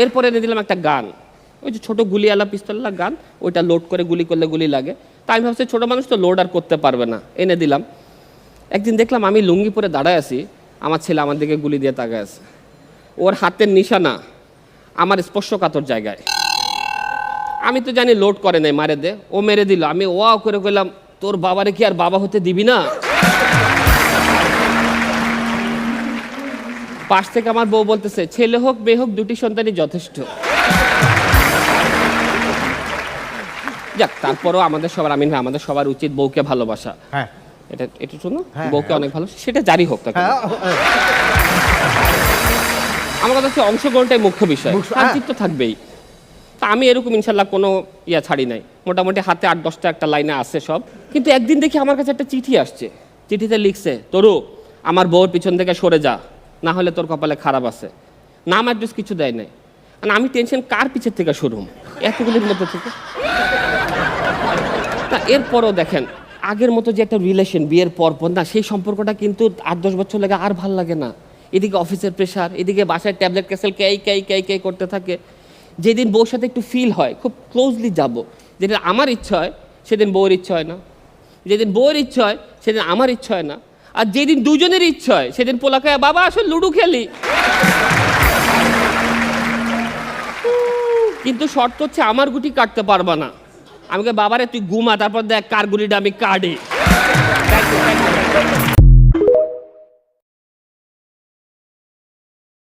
এরপরে এনে দিলাম একটা গান, ওই যে ছোটো গুলিওয়ালা পিস্তলওয়ালা গান, ওইটা লোড করে গুলি করলে গুলি লাগে। তাই আমি ভাবছি ছোটো মানুষ তো লোড আর করতে পারবে না, এনে দিলাম। একদিন দেখলাম আমি লুঙ্গি পরে দাঁড়ায় আছি, আমার ছেলে আমার দিকে গুলি দিয়ে তাকায় আছে। ওর হাতের নিশানা আমার স্পর্শকাতর জায়গায়। আমি তো জানি লোড করে নাই, মারে দে, ও মেরে দিল। আমি ওয়াও করে কইলাম, তোর বাবারে কি আর বাবা হতে দিবি না? পাশ থেকে আমার বউ বলতেছে, ছেলে হোক মেয়ে হোক দুটি সন্তানই যথেষ্ট। যাক, তারপরও আমাদের সবার, আমিন ভাই, আমাদের সবার উচিত বউকে ভালোবাসা। হ্যাঁ, এটা শুনো, বউকে অনেক ভালো, সেটা জারি হোক। আমার কথা হচ্ছে অংশগ্রহণটাই মুখ্য বিষয়, শান্তিত্ব থাকবেই। তা আমি এরকম ইনশাল্লাহ কোনো ছাড়ি নাই, মোটামুটি হাতে 8-10টা একটা লাইনে আছে সব। কিন্তু একদিন দেখি আমার কাছে একটা চিঠি আসছে, চিঠিতে লিখছে, তরু আমার বউর পিছন থেকে সরে যা, না হলে তোর কপালে খারাপ আছে। নাম অ্যাড্রেস কিছু দেয় নাই। মানে আমি টেনশন কার পিছের থেকে সরুম এতগুলির মধ্যে থেকে। তা এরপরও দেখেন আগের মতো যে একটা রিলেশন বিয়ের পর না, সেই সম্পর্কটা কিন্তু 8-10 বছর লাগে আর ভাল লাগে না। এদিকে অফিসের প্রেশার, এদিকে বাসায় ট্যাবলেট ক্যাসেল কে করতে থাকে। যেদিন বউর সাথে একটু ফিল হয়, খুব ক্লোজলি যাব, যেদিন আমার ইচ্ছা হয় সেদিন বউয়ের ইচ্ছা হয় না, যেদিন বউয়ের ইচ্ছা হয় সেদিন আমার ইচ্ছা হয় না, আর যেদিন দুজনের ইচ্ছা হয় সেদিন পোলাকায় বাবা আসলে লুডো খেলি। কিন্তু শর্ত হচ্ছে আমার গুটি কাটতে পারবা না। আমাকে বাবারে তুই ঘুমা, তারপর দেখ কার গুলিটা আমি কাটি।